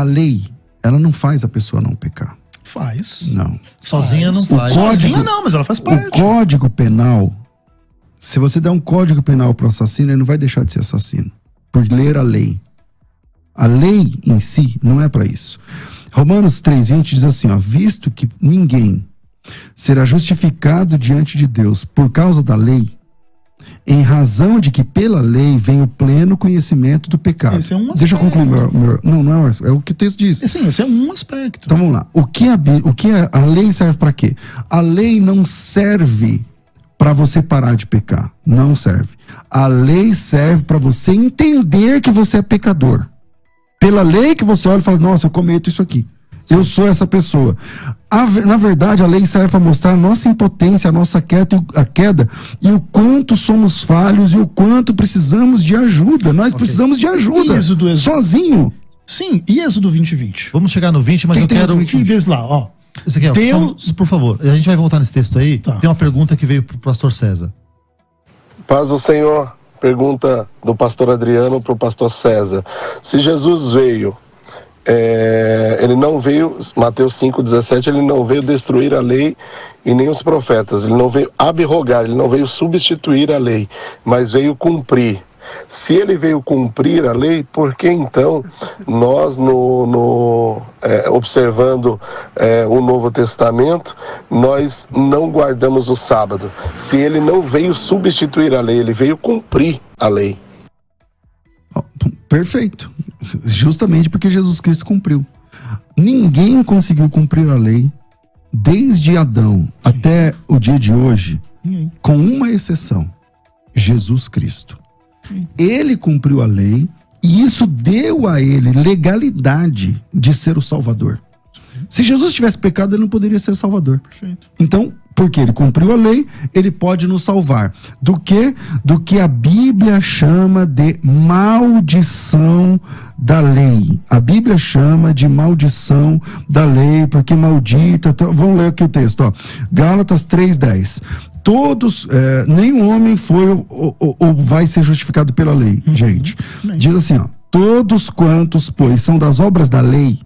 lei, ela não faz a pessoa não pecar. Faz. Não. Sozinha não faz. Sozinha não, mas ela faz parte. O Código Penal, se você der um Código Penal pro assassino, ele não vai deixar de ser assassino. Por ler a lei. A lei em si não é para isso. Romanos 3,20 diz assim, ó, visto que ninguém será justificado diante de Deus por causa da lei, em razão de que pela lei vem o pleno conhecimento do pecado. Esse é um aspecto. Deixa eu concluir não é o que o texto diz. Sim, esse é um aspecto. Então vamos lá. O que a lei serve para quê? A lei não serve para você parar de pecar. Não serve. A lei serve para você entender que você é pecador. Pela lei que você olha e fala, nossa, eu cometo isso aqui. Eu sou essa pessoa. Na verdade, a lei serve para mostrar a nossa impotência, a nossa queda e o quanto somos falhos e o quanto precisamos de ajuda. Nós precisamos de ajuda. Êxodo. Sozinho. Sim, e Êxodo 20:20. Vamos chegar no 20, mas Quem eu tem quero... Que diz lá, ó. Isso aqui, ó, Deus... por favor, a gente vai voltar nesse texto aí. Tá. Tem uma pergunta que veio pro pastor César. Paz do Senhor. Pergunta do pastor Adriano para o pastor César. Se Jesus veio, ele não veio, Mateus 5,17, ele não veio destruir a lei e nem os profetas. Ele não veio abrogar, ele não veio substituir a lei, mas veio cumprir. Se ele veio cumprir a lei, por que então nós, observando o Novo Testamento, nós não guardamos o sábado? Se ele não veio substituir a lei, ele veio cumprir a lei. Perfeito. Justamente porque Jesus Cristo cumpriu. Ninguém conseguiu cumprir a lei desde Adão até o dia de hoje, com uma exceção: Jesus Cristo. Ele cumpriu a lei e isso deu a ele legalidade de ser o Salvador. Se Jesus tivesse pecado, ele não poderia ser Salvador. Perfeito. Então, porque ele cumpriu a lei, ele pode nos salvar. Do que? Do que a Bíblia chama de maldição da lei. A Bíblia chama de maldição da lei, porque maldita... Vamos ler aqui o texto, ó. Gálatas 3:10. Todos, nenhum homem foi ou vai ser justificado pela lei, gente. Diz assim, ó. Todos quantos, pois, são das obras da lei,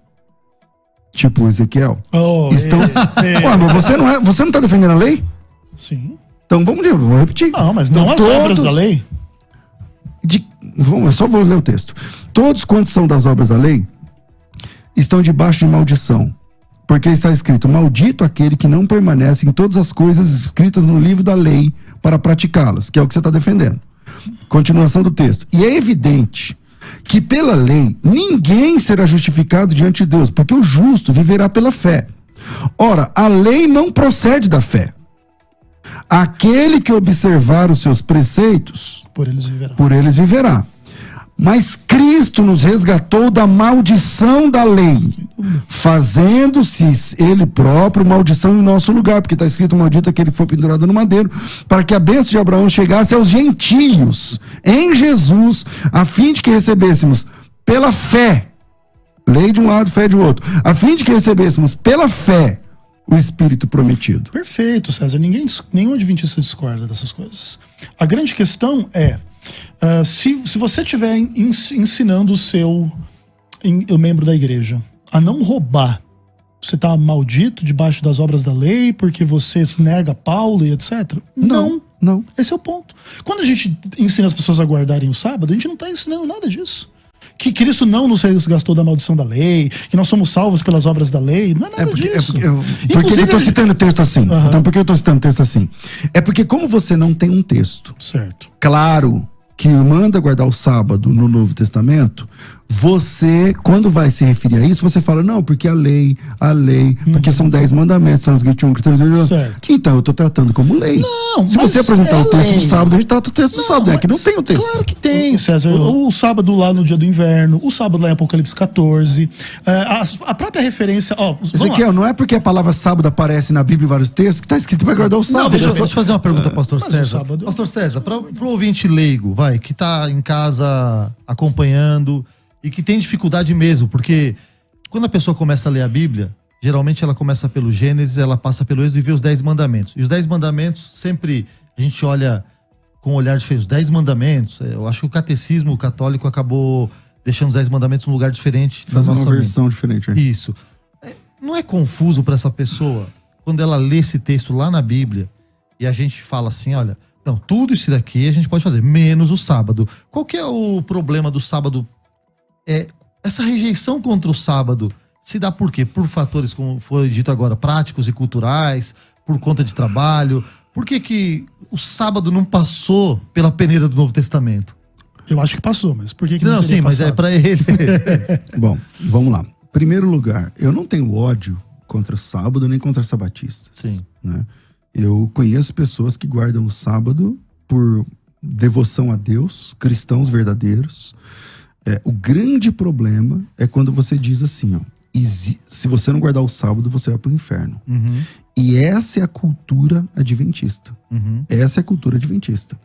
tipo Ezequiel, estão... Ué, mas você não tá defendendo a lei? Sim. Então vamos repetir. Não, mas não então, as obras da lei. Eu só vou ler o texto. Todos quantos são das obras da lei estão debaixo de maldição, porque está escrito, maldito aquele que não permanece em todas as coisas escritas no livro da lei para praticá-las, que é o que você está defendendo. Continuação do texto. E é evidente que pela lei ninguém será justificado diante de Deus, porque o justo viverá pela fé. Ora, a lei não procede da fé. Aquele que observar os seus preceitos, Por eles viverá. por eles viverá. Mas Cristo nos resgatou da maldição da lei, fazendo-se ele próprio maldição em nosso lugar, porque está escrito, maldito aquele que foi pendurado no madeiro, para que a bênção de Abraão chegasse aos gentios, em Jesus, a fim de que recebêssemos pela fé, lei de um lado, fé de outro, a fim de que recebêssemos pela fé o Espírito prometido. Perfeito, César. Nenhum adventista discorda dessas coisas. A grande questão é, se você estiver ensinando o membro da igreja a não roubar, você está maldito debaixo das obras da lei porque você nega Paulo e etc? Não. Esse é o ponto. Quando a gente ensina as pessoas a guardarem o sábado, a gente não está ensinando nada disso. Que Cristo não nos resgatou da maldição da lei, que nós somos salvos pelas obras da lei, não é nada disso. Porque eu estou citando o texto assim. Então, por que eu estou citando o texto assim? É porque como você não tem um texto claro que manda guardar o sábado no Novo Testamento, você, quando vai se referir a isso, você fala, não, porque a lei, porque são 10 mandamentos, são os 21 critérios. Certo. Então, eu estou tratando como lei. Não, se você apresentar o texto do sábado, a gente trata o texto do sábado, que não tem o texto. Claro que tem, César. O sábado lá no dia do inverno, o sábado lá em Apocalipse 14, a própria referência... Ezequiel, não é porque a palavra sábado aparece na Bíblia em vários textos que está escrito para guardar o sábado. Deixa eu fazer uma pergunta, pastor César. Pastor César, para o ouvinte leigo, que está em casa acompanhando e que tem dificuldade mesmo, porque quando a pessoa começa a ler a Bíblia, geralmente ela começa pelo Gênesis, ela passa pelo Êxodo e vê os 10 mandamentos. E os 10 mandamentos, sempre a gente olha com um olhar diferente. Os 10 mandamentos, eu acho que o catecismo católico acabou deixando os 10 mandamentos num lugar diferente. Fazer uma versão diferente. Isso. Não é confuso para essa pessoa, quando ela lê esse texto lá na Bíblia, e a gente fala assim, olha, não, tudo isso daqui a gente pode fazer, menos o sábado. Qual que é o problema do sábado? Essa rejeição contra o sábado se dá por quê? Por fatores, como foi dito agora, práticos e culturais, por conta de trabalho. Por que o sábado não passou pela peneira do Novo Testamento? Eu acho que passou, mas por que não sim, passado? Mas é pra ele. Bom, vamos lá. Primeiro lugar, eu não tenho ódio contra o sábado nem contra sabatistas. Sim. Né? Eu conheço pessoas que guardam o sábado por devoção a Deus, cristãos verdadeiros. O grande problema é quando você diz assim, ó, se você não guardar o sábado, você vai pro inferno. Uhum. E essa é a cultura adventista. Uhum. Essa é a cultura adventista.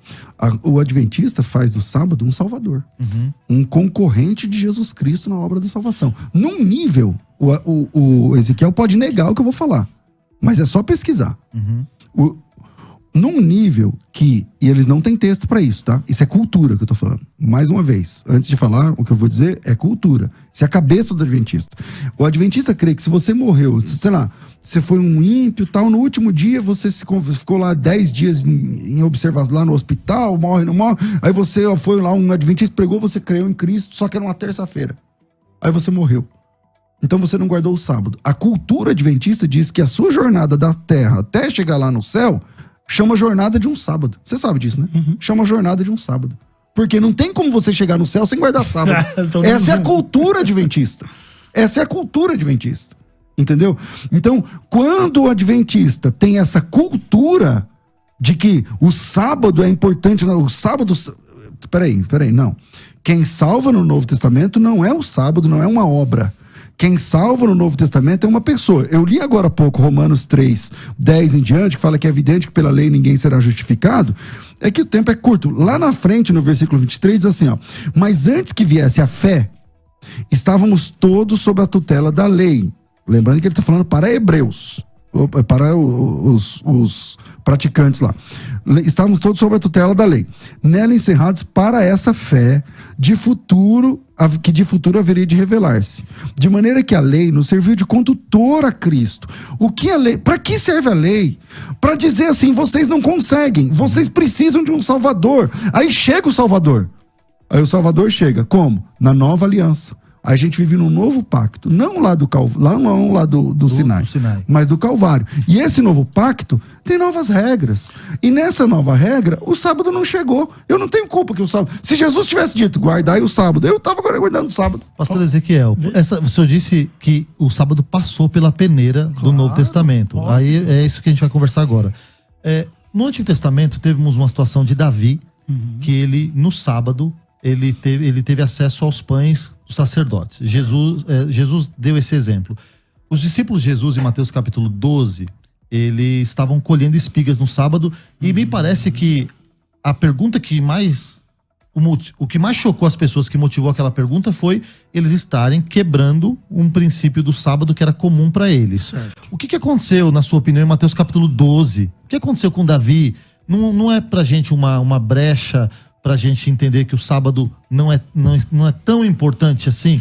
O adventista faz do sábado um salvador. Uhum. Um concorrente de Jesus Cristo na obra da salvação. Num nível, o Ezequiel pode negar o que eu vou falar. Mas é só pesquisar. Uhum. Num nível que... E eles não têm texto pra isso, tá? Isso é cultura que eu tô falando. Mais uma vez, antes de falar, o que eu vou dizer é cultura. Isso é a cabeça do adventista. O adventista crê que se você morreu, sei lá, você foi um ímpio e tal, no último dia você ficou lá 10 dias em observação lá no hospital, morre, não morre, aí você foi lá, um adventista pregou, você creu em Cristo, só que era uma terça-feira. Aí você morreu. Então você não guardou o sábado. A cultura adventista diz que a sua jornada da terra até chegar lá no céu chama jornada de um sábado. Você sabe disso, né? Uhum. Chama jornada de um sábado. Porque não tem como você chegar no céu sem guardar sábado. Essa é a cultura adventista. Essa é a cultura adventista. Entendeu? Então, quando o adventista tem essa cultura de que o sábado é importante, o sábado... Peraí, não. Quem salva no Novo Testamento não é o sábado, não é uma obra. Quem salva no Novo Testamento é uma pessoa. Eu li agora há pouco Romanos 3, 10 em diante, que fala que é evidente que pela lei ninguém será justificado. É que o tempo é curto. Lá na frente, no versículo 23, diz assim, ó. Mas antes que viesse a fé, estávamos todos sob a tutela da lei. Lembrando que ele está falando para hebreus, para os praticantes lá. Estávamos todos sob a tutela da lei. Nela encerrados para essa fé que de futuro haveria de revelar-se. De maneira que a lei nos serviu de condutor a Cristo. O que a lei? Para que serve a lei? Para dizer assim, vocês não conseguem, vocês precisam de um Salvador. Aí chega o Salvador. Aí o Salvador chega, como? Na nova aliança. A gente vive num novo pacto, não lá do Sinai, mas do Calvário. E esse novo pacto tem novas regras. E nessa nova regra, o sábado não chegou. Eu não tenho culpa que o sábado... Se Jesus tivesse dito, guardai o sábado, eu estava guardando o sábado. Pastor Ezequiel, o senhor disse que o sábado passou pela peneira do Novo Testamento. Claro. Aí é isso que a gente vai conversar agora. No Antigo Testamento, tivemos uma situação de Davi, que ele, no sábado... Ele teve acesso aos pães dos sacerdotes. Jesus deu esse exemplo. Os discípulos de Jesus, em Mateus capítulo 12, eles estavam colhendo espigas no sábado, e me parece que a pergunta que mais... O que mais chocou as pessoas, que motivou aquela pergunta, foi eles estarem quebrando um princípio do sábado que era comum para eles. Certo. O que aconteceu, na sua opinião, em Mateus capítulo 12? O que aconteceu com Davi? Não é pra gente uma brecha... pra gente entender que o sábado não é tão importante assim?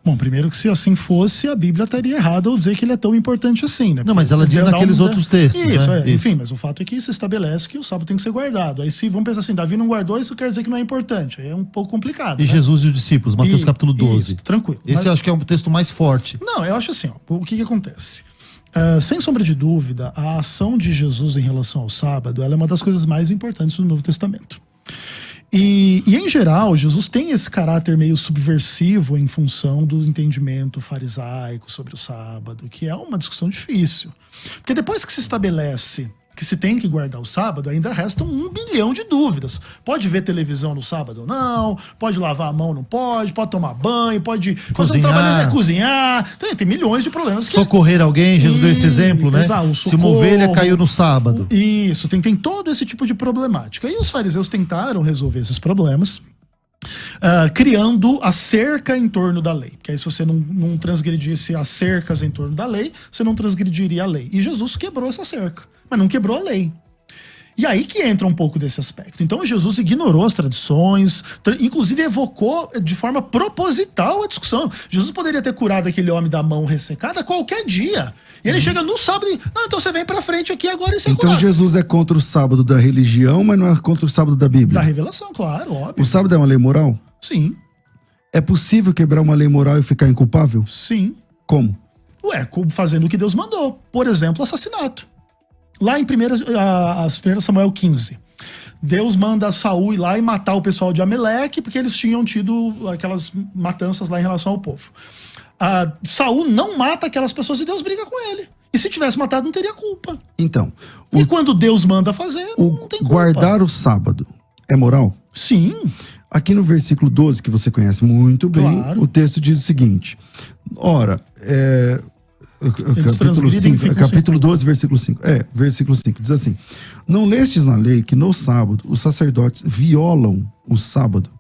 Bom, primeiro que se assim fosse, a Bíblia estaria errada ao dizer que ele é tão importante assim, né? Não, mas ela diz naqueles outros textos, isso, né? Enfim, mas o fato é que se estabelece que o sábado tem que ser guardado. Aí se vamos pensar assim, Davi não guardou, isso quer dizer que não é importante. Aí é um pouco complicado. E né? Jesus e os discípulos, Mateus capítulo 12. Isso, tranquilo. Esse eu acho que é um texto mais forte. Não, eu acho assim, ó, o que acontece? Sem sombra de dúvida, a ação de Jesus em relação ao sábado, ela é uma das coisas mais importantes do Novo Testamento. E em geral, Jesus tem esse caráter meio subversivo em função do entendimento farisaico sobre o sábado, que é uma discussão difícil. Porque depois que se estabelece que se tem que guardar o sábado, ainda restam 1 bilhão de dúvidas. Pode ver televisão no sábado ou não, pode lavar a mão, não pode tomar banho, pode fazer um trabalho, cozinhar, tem milhões de problemas. Socorrer alguém, Jesus deu esse exemplo, né? Se uma ovelha caiu no sábado. Isso, tem todo esse tipo de problemática. E os fariseus tentaram resolver esses problemas, criando a cerca em torno da lei. Porque aí se você não transgredisse as cercas em torno da lei, você não transgrediria a lei. E Jesus quebrou essa cerca, mas não quebrou a lei. E aí que entra um pouco desse aspecto. Então Jesus ignorou as tradições, inclusive evocou de forma proposital a discussão. Jesus poderia ter curado aquele homem da mão ressecada qualquer dia. E ele chega no sábado e, não, então você vem pra frente aqui agora e você é Então curado. Jesus é contra o sábado da religião, mas não é contra o sábado da Bíblia. Da revelação, claro, óbvio. O sábado é uma lei moral? Sim, É possível quebrar uma lei moral e ficar inculpável? sim. Como? Ué, fazendo o que Deus mandou. Por exemplo, assassinato. Lá em 1 Samuel 15, Deus manda Saul ir lá e matar o pessoal de Ameleque, porque eles tinham tido aquelas matanças lá em relação ao povo. Saul não mata aquelas pessoas e Deus briga com ele. E se tivesse matado, não teria culpa. Então, E quando Deus manda fazer, não tem culpa. guardar o sábado é moral? Sim. Aqui no versículo 12, que você conhece muito bem, Claro. o texto diz o seguinte. Ora, transgridem e ficam capítulo sem culpa. 12, versículo 5. Versículo 5, diz assim: não lestes na lei que no sábado os sacerdotes violam o sábado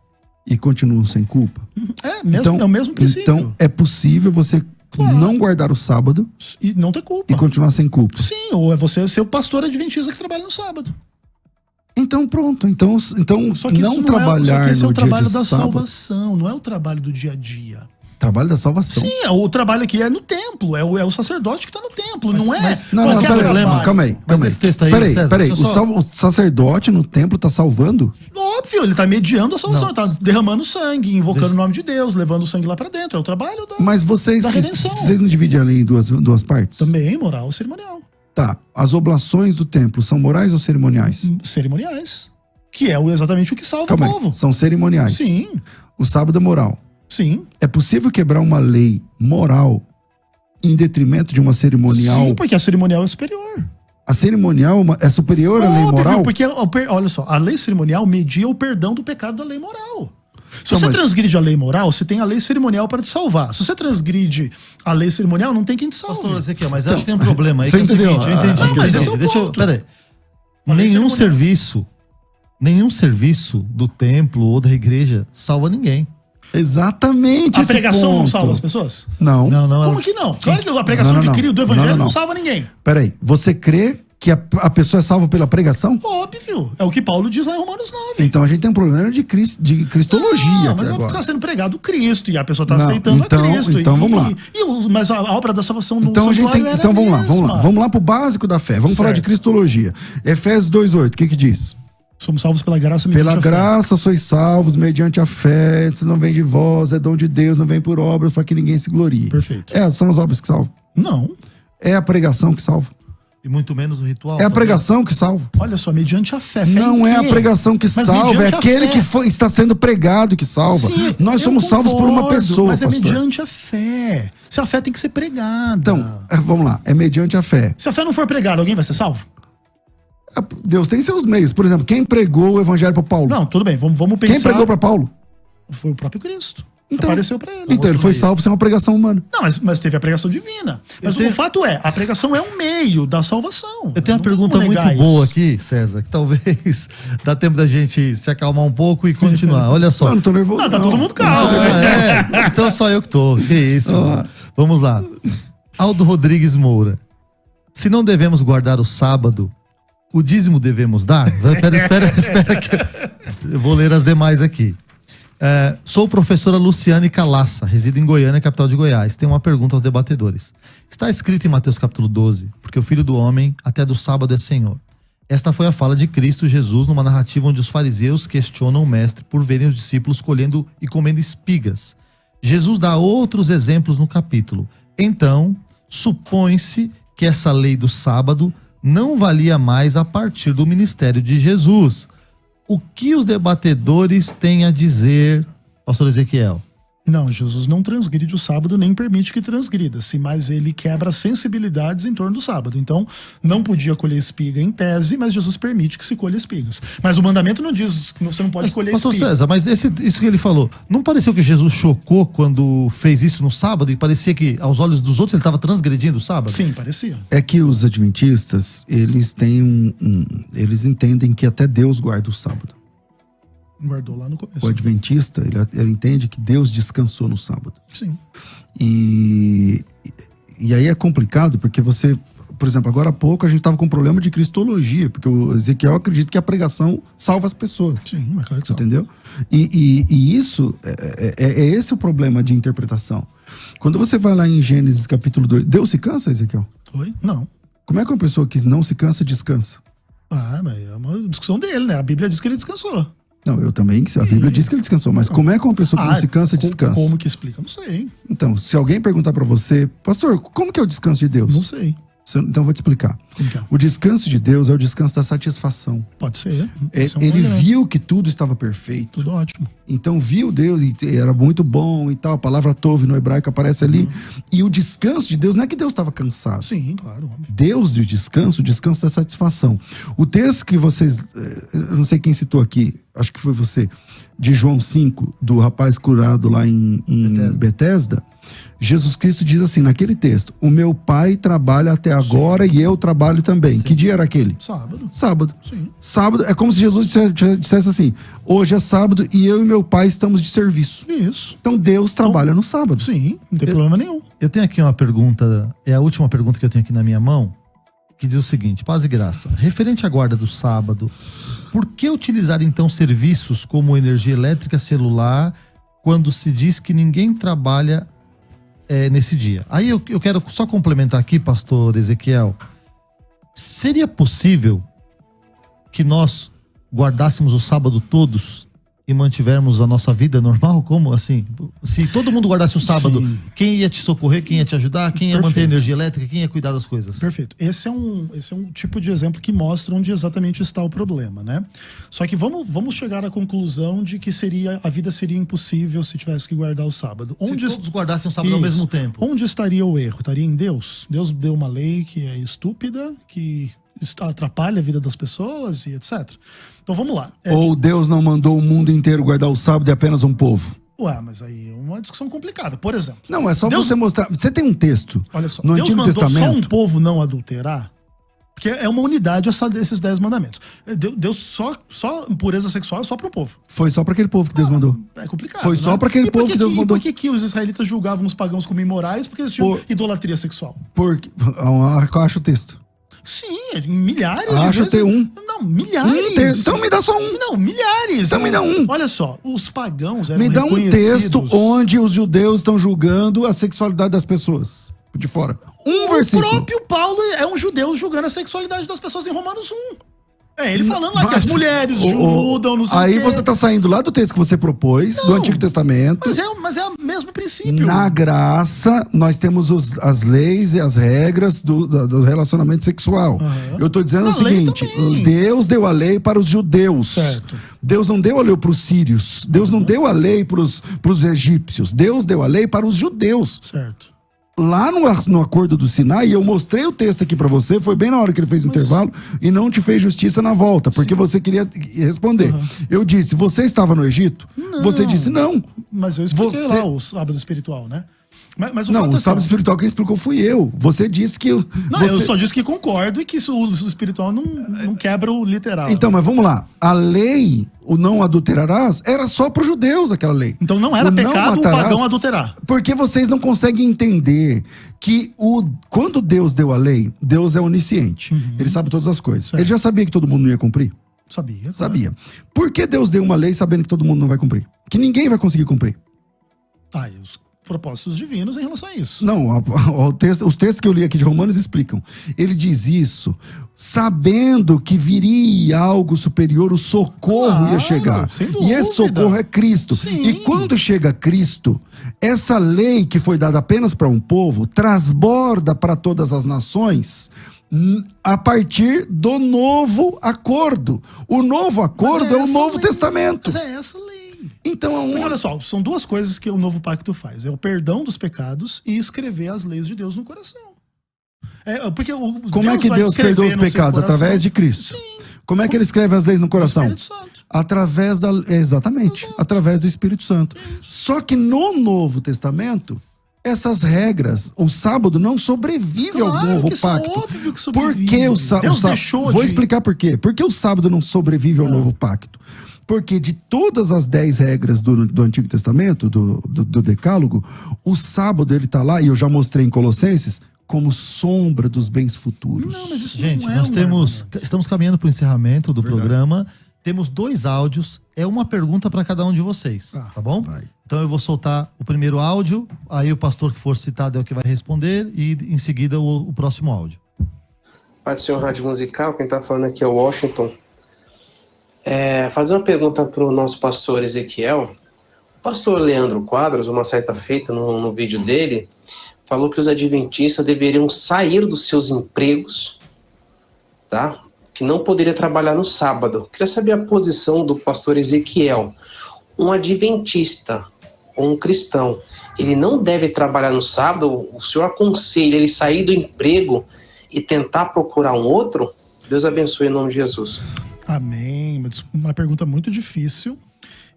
e continuam sem culpa? É o mesmo princípio. Então, é possível você não guardar o sábado E não ter culpa. e continuar sem culpa. Sim, ou é você ser o pastor adventista que trabalha no sábado. Então, pronto. Então Só que não isso trabalhar só que esse é no o dia trabalho de da sábado. salvação, não é o trabalho do dia a dia. Trabalho da salvação. Sim, o trabalho aqui é no templo, é o sacerdote que está no templo, não é? Não, qualquer peraí, trabalho. calma aí. Mas nesse texto aí, César, Peraí, deixa eu só- o sacerdote no templo tá salvando? Óbvio, ele está mediando a salvação, Não. ele está derramando sangue, invocando o nome de Deus, levando o sangue lá para dentro, é o trabalho da... Mas vocês, Da redenção. vocês não dividem a lei em duas partes? Também moral cerimonial. Tá. As oblações do templo são morais ou cerimoniais? Cerimoniais. Que é exatamente o que salva Calma o povo. aí. São cerimoniais. Sim, O sábado é moral. sim. É possível quebrar uma lei moral em detrimento de uma cerimonial? Sim, porque a cerimonial é superior. A cerimonial é superior à lei Óbvio, moral? porque, olha só, a lei cerimonial media o perdão do pecado da lei moral. Se Então, você mas- transgride a lei moral, você tem a lei cerimonial para te salvar. Se você transgride a lei cerimonial, não tem quem te salve. Pastor Ezequiel, mas acho que tem um problema aí. Você que é o entendeu? seguinte, eu entendi. Não, mas esse é o Deixa eu, ponto. peraí. A lei Nenhum serviço do templo ou da igreja salva ninguém. Exatamente. A esse pregação não ponto. salva as pessoas? Não. Como que não? Claro que a pregação Não, de Cristo, do evangelho, não salva ninguém. Peraí, você crê que a pessoa é salva pela pregação? Óbvio. É o que Paulo diz lá em Romanos 9. Então a gente tem um problema de cristologia Não, aqui mas agora. está sendo pregado Cristo e a pessoa está Não, aceitando então- a Cristo. então vamos lá. Mas a obra da salvação no Então a gente santuário tem, era então vamos lá, a mesma. vamos lá pro básico da fé. Vamos falar de Certo. cristologia. Efésios 2:8, o que diz? Somos salvos pela graça Pela mediante a fé. graça sois salvos mediante a fé, isso não vem de vós, é dom de Deus, não vem por obras para que ninguém se glorie. Perfeito. São as obras que salvam. Não. É a pregação que salva. E muito menos o ritual. É a também. pregação que salva. Olha só, mediante a fé. Fé Não em é a quê? pregação que Mas salva, é mediante a aquele fé. que está sendo pregado que salva. Sim, Nós eu somos salvos por uma concordo, pessoa, mas é pastor. mediante a fé. Se a fé tem que ser pregada. Então, vamos lá, é mediante a fé. Se a fé não for pregada, alguém vai ser salvo? Deus tem seus meios. Por exemplo, quem pregou o evangelho para Paulo? Não, tudo bem, vamos pensar. Quem pregou para Paulo? Foi o próprio Cristo. Então- Apareceu para ele. Então ele foi salvo sem uma pregação humana. Não, mas teve a pregação divina. Mas tenho- o fato é, a pregação é um meio da salvação. Eu tenho uma Não tem pergunta como muito negar boa isso. aqui, César, que talvez dá tempo da gente se acalmar um pouco e continuar. Olha só. Eu não tô nervoso. Não, tá não. todo mundo calmo. Então só eu que tô. Que isso. Ah. Vamos lá. Aldo Rodrigues Moura. Se não devemos guardar o sábado, o dízimo devemos dar? Espera que eu vou ler as demais aqui. Sou professora Luciane Calassa, resido em Goiânia, capital de Goiás. Tenho uma pergunta aos debatedores. Está escrito em Mateus capítulo 12, porque o Filho do Homem até do sábado é Senhor. Esta foi a fala de Cristo Jesus numa narrativa onde os fariseus questionam o mestre por verem os discípulos colhendo e comendo espigas. Jesus dá outros exemplos no capítulo. Então, supõe-se que essa lei do sábado não valia mais a partir do ministério de Jesus. O que os debatedores têm a dizer, pastor Ezequiel? Não, Jesus não transgride o sábado, nem permite que transgrida-se, mas ele quebra sensibilidades em torno do sábado. Então, não podia colher espiga em tese, mas Jesus permite que se colha espigas. Mas o mandamento não diz que você não pode colher Pastor espiga. César, mas isso que ele falou, não pareceu que Jesus chocou quando fez isso no sábado e parecia que aos olhos dos outros ele estava transgredindo o sábado? Sim, parecia. É que os adventistas, eles têm eles entendem que até Deus guarda o sábado. Guardou lá no começo. O adventista, ele entende que Deus descansou no sábado. Sim. E aí é complicado porque você, por exemplo, agora há pouco a gente estava com um problema de cristologia, porque o Ezequiel acredita que a pregação salva as pessoas. Sim, mas claro que salva. Entendeu? E isso, é esse o problema de interpretação. Quando você vai lá em Gênesis capítulo 2, Deus se cansa, Ezequiel? Oi? Não. Como é que uma pessoa que não se cansa, descansa? Mas é uma discussão dele, né? A Bíblia diz que ele descansou. Não, eu também, a Bíblia diz que ele descansou, mas como é que uma pessoa que não se cansa, descansa? Como que explica? Não sei. Então, se alguém perguntar pra você, pastor, como que é o descanso de Deus? Não sei. Então eu vou te explicar. Como que é? O descanso de Deus é o descanso da satisfação. Pode ser. Ele viu que tudo estava perfeito. Tudo ótimo. Então viu Deus e era muito bom e tal. A palavra tov no hebraico aparece ali. E o descanso de Deus não é que Deus estava cansado. Sim, claro. Óbvio. Deus de descanso, o descanso da satisfação. O texto que vocês, eu não sei quem citou aqui, acho que foi você, de João 5, do rapaz curado lá em Betesda, Jesus Cristo diz assim naquele texto: o meu pai trabalha até agora e eu trabalho também. Sim. Que dia era aquele? Sábado. Sábado. Sim. Sábado é como se Jesus dissesse assim: hoje é sábado e eu e meu pai estamos de serviço. Isso. Então Deus trabalha no sábado. Sim, não tem problema nenhum. Eu tenho aqui uma pergunta, é a última pergunta que eu tenho aqui na minha mão, que diz o seguinte: paz e graça. Referente à guarda do sábado, por que utilizar então serviços como energia elétrica, celular, quando se diz que ninguém trabalha nesse dia? Aí eu quero só complementar aqui, pastor Ezequiel. Seria possível que nós guardássemos o sábado todos e mantivermos a nossa vida normal? Como assim? Se todo mundo guardasse o sábado, sim, quem ia te socorrer, quem ia te ajudar, quem ia manter a energia elétrica, quem ia cuidar das coisas? Perfeito. Esse é um tipo de exemplo que mostra onde exatamente está o problema, né? Só que vamos chegar à conclusão de que a vida seria impossível se tivesse que guardar o sábado. Se todos guardassem o sábado ao mesmo tempo. Onde estaria o erro? Estaria em Deus? Deus deu uma lei que é estúpida, que atrapalha a vida das pessoas e etc. Então vamos lá. Ou Deus não mandou o mundo inteiro guardar o sábado e apenas um povo? Ué, mas aí é uma discussão complicada. Por exemplo... Não, é só você mostrar... Você tem um texto, olha só, no Deus Antigo mandou Testamento... só um povo não adulterar? Porque é uma unidade desses 10 mandamentos. Deus só pureza sexual é só para o povo. Foi só para aquele povo que Deus mandou. É complicado. Foi só para aquele povo que Deus mandou. E por que os israelitas julgavam os pagãos como imorais? Porque eles tinham idolatria sexual. Porque... Acha o texto. Sim, milhares. Acho ter um. Não, milhares. Então me dá só um. Não, milhares. Então me dá um. Olha só, os pagãos eram me dá um texto onde os judeus estão julgando a sexualidade das pessoas. De fora. Versículo. O próprio Paulo é um judeu julgando a sexualidade das pessoas em Romanos 1. Ele falando lá que as mulheres mudam, não sei aí o quê. Você tá saindo lá do texto que você propôs, do Antigo Testamento. Mas é o mesmo princípio. Na graça, nós temos as leis e as regras do relacionamento sexual. Eu tô dizendo o seguinte: Deus deu a lei para os judeus. Certo. Deus não deu a lei para os sírios. Deus não deu a lei para os egípcios. Deus deu a lei para os judeus. Certo. Lá no acordo do Sinai, eu mostrei o texto aqui pra você, foi bem na hora que ele fez o intervalo, e não te fez justiça na volta, porque você queria responder. Eu disse: você estava no Egito? Não. Você disse não. Mas eu expliquei lá o sábado espiritual, né? Mas o sábado espiritual quem explicou fui eu. Você disse que... eu só disse que concordo e que o espiritual não quebra o literal. Então, mas vamos lá. A lei, o não adulterarás, era só para os judeus aquela lei. Então não era pecado o pagão adulterar. Porque vocês não conseguem entender que quando Deus deu a lei, Deus é onisciente. Ele sabe todas as coisas. Certo. Ele já sabia que todo mundo não ia cumprir? Sabia. Sabia. Por que Deus deu uma lei sabendo que todo mundo não vai cumprir? Que ninguém vai conseguir cumprir. E os propósitos divinos em relação a isso. Não, os textos que eu li aqui de Romanos explicam. Ele diz isso sabendo que viria algo superior, o socorro ia chegar. Sem dúvida. E esse socorro é Cristo. Sim. E quando chega Cristo, essa lei que foi dada apenas para um povo, transborda para todas as nações a partir do novo acordo. O novo acordo é o Novo Testamento. Mas é essa lei. Então, olha só, são duas coisas que o novo pacto faz. É o perdão dos pecados e escrever as leis de Deus no coração. Como é que Deus perdoa os pecados? Através de Cristo. Sim. Como é que ele escreve as leis no coração? Espírito Santo. Exatamente. Através do Espírito Santo. Só que no Novo Testamento, essas regras, o sábado não sobrevive ao novo pacto. Óbvio que sobrevive. Por que o sábado? Vou explicar por quê. Por que o sábado não sobrevive ao novo pacto? Porque de todas as 10 regras do Antigo Testamento, do Decálogo, o sábado ele tá lá, e eu já mostrei em Colossenses, como sombra dos bens futuros. Não, mas isso Gente, não é nós um estamos caminhando para o encerramento do Verdade. programa. Temos 2 áudios. É uma pergunta para cada um de vocês, tá bom? Vai. Então eu vou soltar o primeiro áudio, aí o pastor que for citado é o que vai responder e em seguida o próximo áudio. Pai do Senhor Rádio Musical, quem está falando aqui é o Washington. Fazer uma pergunta para o nosso pastor Ezequiel. O pastor Leandro Quadros, uma certa feita no vídeo dele, falou que os adventistas deveriam sair dos seus empregos, tá? Que não poderia trabalhar no sábado. Queria saber a posição do pastor Ezequiel. Um adventista ou um cristão, ele não deve trabalhar no sábado? O senhor aconselha ele sair do emprego e tentar procurar um outro? Deus abençoe em nome de Jesus. Amém. Uma pergunta muito difícil.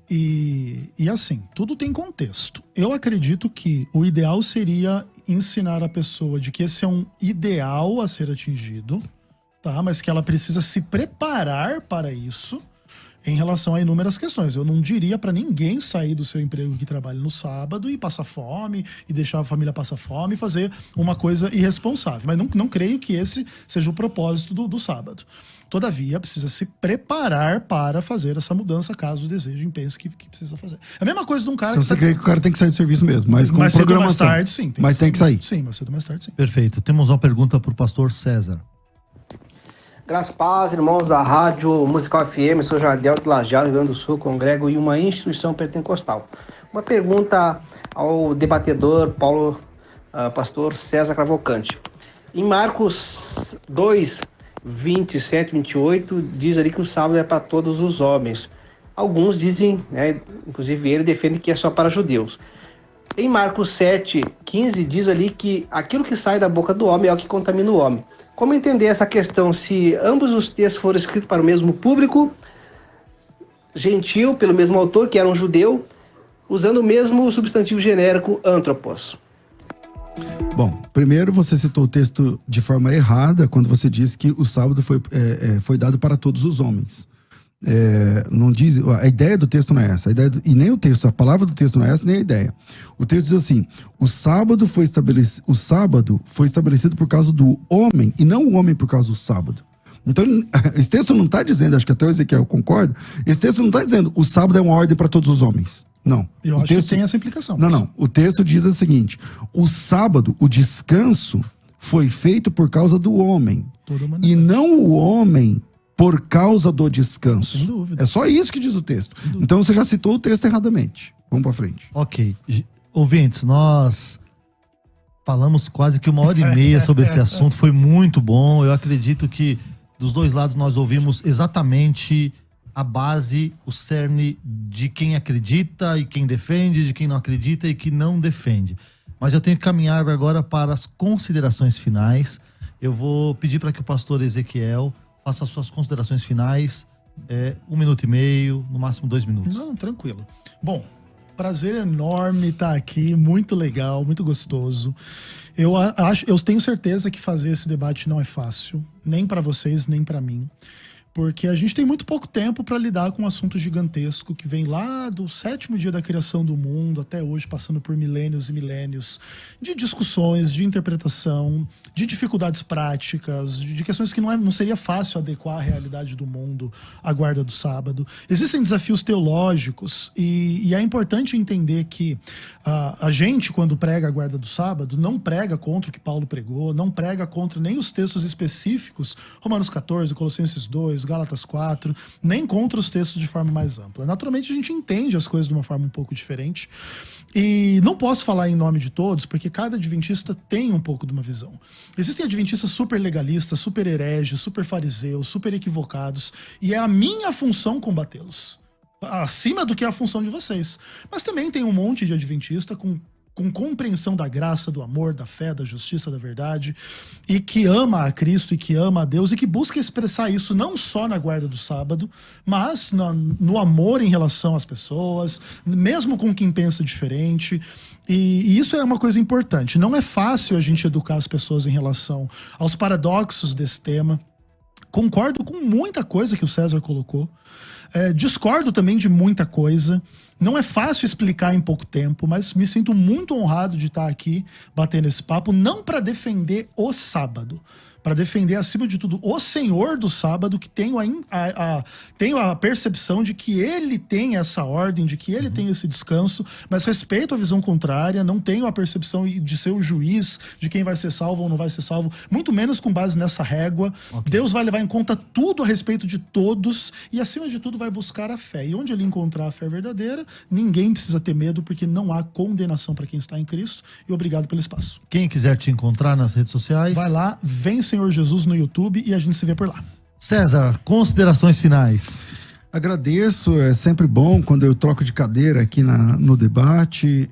E assim, tudo tem contexto. Eu acredito que o ideal seria ensinar a pessoa de que esse é um ideal a ser atingido, tá? Mas que ela precisa se preparar para isso em relação a inúmeras questões. Eu não diria para ninguém sair do seu emprego que trabalha no sábado e passar fome, e deixar a família passar fome e fazer uma coisa irresponsável. Mas não creio que esse seja o propósito do sábado. Todavia, precisa se preparar para fazer essa mudança, caso desejem, pense que precisa fazer. É a mesma coisa de um cara Então você crê que o cara tem que sair do serviço mesmo, mas com mais cedo ou mais programação. tarde, sim. Mas tem que sair. Sim, mais cedo ou mais tarde, sim. Perfeito. Temos uma pergunta para o pastor César. Graças a paz, irmãos da Rádio Musical FM, sou Jardel de Lajeado, Rio Grande do Sul, congrego em uma instituição pentecostal. Uma pergunta ao debatedor pastor César Cavalcante. Em Marcos 2, 27, 28, diz ali que o sábado é para todos os homens. Alguns dizem, né, inclusive ele defende que é só para judeus. Em Marcos 7, 15, diz ali que aquilo que sai da boca do homem é o que contamina o homem. Como entender essa questão se ambos os textos foram escritos para o mesmo público, gentil, pelo mesmo autor, que era um judeu, usando o mesmo substantivo genérico antropos? Bom, primeiro você citou o texto de forma errada quando você disse que o sábado foi dado para todos os homens. Não diz, a ideia do texto não é essa, e nem o texto, a palavra do texto não é essa, nem a ideia. O texto diz assim: o sábado foi estabelecido por causa do homem, e não o homem por causa do sábado. Então, esse texto não está dizendo, acho que até o Ezequiel concorda, esse texto não está dizendo o sábado é uma ordem para todos os homens. Não. Eu acho que tem essa implicação. Não. O texto diz o seguinte: o sábado, o descanso, foi feito por causa do homem. E não o homem por causa do descanso. Sem dúvida. É só isso que diz o texto. Então você já citou o texto erradamente. Vamos pra frente. Ok. Ouvintes, nós falamos quase que 1h30 sobre esse assunto. Foi muito bom. Eu acredito que dos dois lados nós ouvimos exatamente a base, o cerne de quem acredita e quem defende, de quem não acredita e que não defende. Mas eu tenho que caminhar agora para as considerações finais. Eu vou pedir para que o pastor Ezequiel faça as suas considerações finais, 1 minuto e meio, no máximo 2 minutos. Não, tranquilo. Bom, prazer enorme estar aqui, muito legal, muito gostoso. Eu tenho certeza que fazer esse debate não é fácil, nem para vocês, nem para mim. Porque a gente tem muito pouco tempo para lidar com um assunto gigantesco que vem lá do 7º dia da criação do mundo até hoje, passando por milênios e milênios de discussões, de interpretação, de dificuldades práticas, de questões que não seria fácil adequar à realidade do mundo à guarda do sábado. Existem desafios teológicos e é importante entender que a gente, quando prega a guarda do sábado, não prega contra o que Paulo pregou, não prega contra nem os textos específicos, Romanos 14, Colossenses 2, Gálatas 4, nem contra os textos de forma mais ampla. Naturalmente a gente entende as coisas de uma forma um pouco diferente e não posso falar em nome de todos, porque cada adventista tem um pouco de uma visão. Existem adventistas super legalistas, super hereges, super fariseus, super equivocados, e é a minha função combatê-los, acima do que é a função de vocês. Mas também tem um monte de adventista com compreensão da graça, do amor, da fé, da justiça, da verdade, e que ama a Cristo e que ama a Deus e que busca expressar isso não só na guarda do sábado, mas no amor em relação às pessoas, mesmo com quem pensa diferente. E isso é uma coisa importante. Não é fácil a gente educar as pessoas em relação aos paradoxos desse tema. Concordo com muita coisa que o César colocou. Discordo também de muita coisa. Não é fácil explicar em pouco tempo, mas me sinto muito honrado de estar aqui batendo esse papo, não para defender o sábado, para defender, acima de tudo, o Senhor do sábado, que tenho a percepção de que ele tem essa ordem, de que ele tem esse descanso, mas respeito a visão contrária, não tenho a percepção de ser o juiz de quem vai ser salvo ou não vai ser salvo, muito menos com base nessa régua. Okay. Deus vai levar em conta tudo a respeito de todos e, acima de tudo, vai buscar a fé. E onde ele encontrar a fé verdadeira, ninguém precisa ter medo, porque não há condenação para quem está em Cristo. E obrigado pelo espaço. Quem quiser te encontrar nas redes sociais, vai lá, vem Senhor Jesus no YouTube e a gente se vê por lá. César, considerações finais. Agradeço, é sempre bom quando eu troco de cadeira aqui no debate.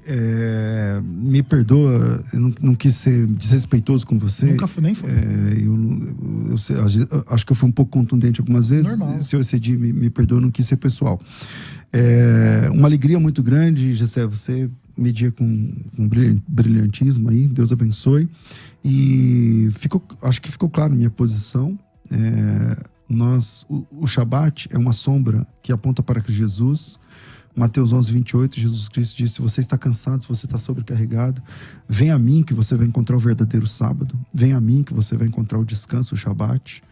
Me perdoa, eu não quis ser desrespeitoso com você. Nunca fui, nem foi. Acho que eu fui um pouco contundente algumas vezes. Normal. Se eu excedi, me perdoa, não quis ser pessoal. Uma alegria muito grande, Gessé, você media com um brilhantismo aí, Deus abençoe. E acho que ficou claro minha posição. O Shabat é uma sombra que aponta para Jesus. Mateus 11:28, Jesus Cristo disse: se você está cansado, se você está sobrecarregado, vem a mim que você vai encontrar o verdadeiro sábado, vem a mim que você vai encontrar o descanso, o Shabat.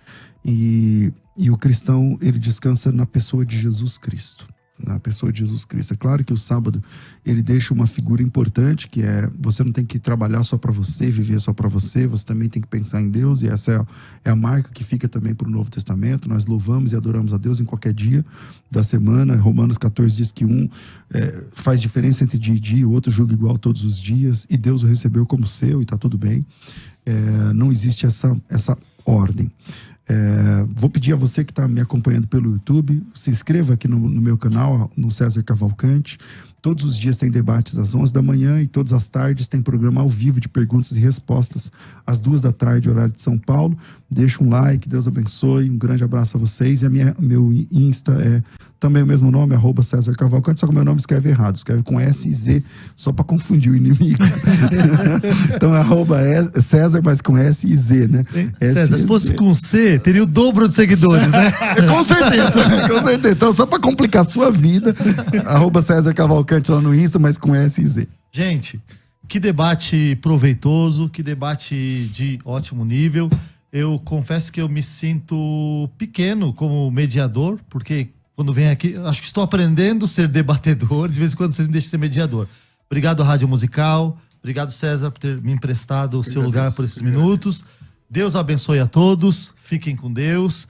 E o cristão, ele descansa na pessoa de Jesus Cristo. Na pessoa de Jesus Cristo. É claro que o sábado ele deixa uma figura importante, que você não tem que trabalhar só para você, viver só para você, você também tem que pensar em Deus, e essa é a marca que fica também para o Novo Testamento. Nós louvamos e adoramos a Deus em qualquer dia da semana. Romanos 14 diz que faz diferença entre dia e dia, o outro julga igual todos os dias, e Deus o recebeu como seu e está tudo bem. Não existe essa ordem. Vou pedir a você que está me acompanhando pelo YouTube, se inscreva aqui no meu canal, no César Cavalcante. Todos os dias tem debates às 11 da manhã e todas as tardes tem programa ao vivo de perguntas e respostas às 2 da tarde, horário de São Paulo. Deixa um like, Deus abençoe, um grande abraço a vocês. E meu Insta é também o mesmo nome, @César Cavalcante, só que o meu nome escreve errado, escreve com S e Z, só para confundir o inimigo. Então é @César, mas com S e Z, né? César, se fosse com C, teria o dobro de seguidores, né? Com certeza, com certeza. Então, só para complicar a sua vida, @César Cavalcante lá no Insta, mas com S e Z. Gente, que debate proveitoso, que debate de ótimo nível. Eu confesso que eu me sinto pequeno como mediador, porque quando venho aqui, acho que estou aprendendo a ser debatedor, de vez em quando vocês me deixam ser mediador. Obrigado, Rádio Musical, obrigado, César, por ter me emprestado o seu lugar por esses minutos. Deus abençoe a todos, fiquem com Deus.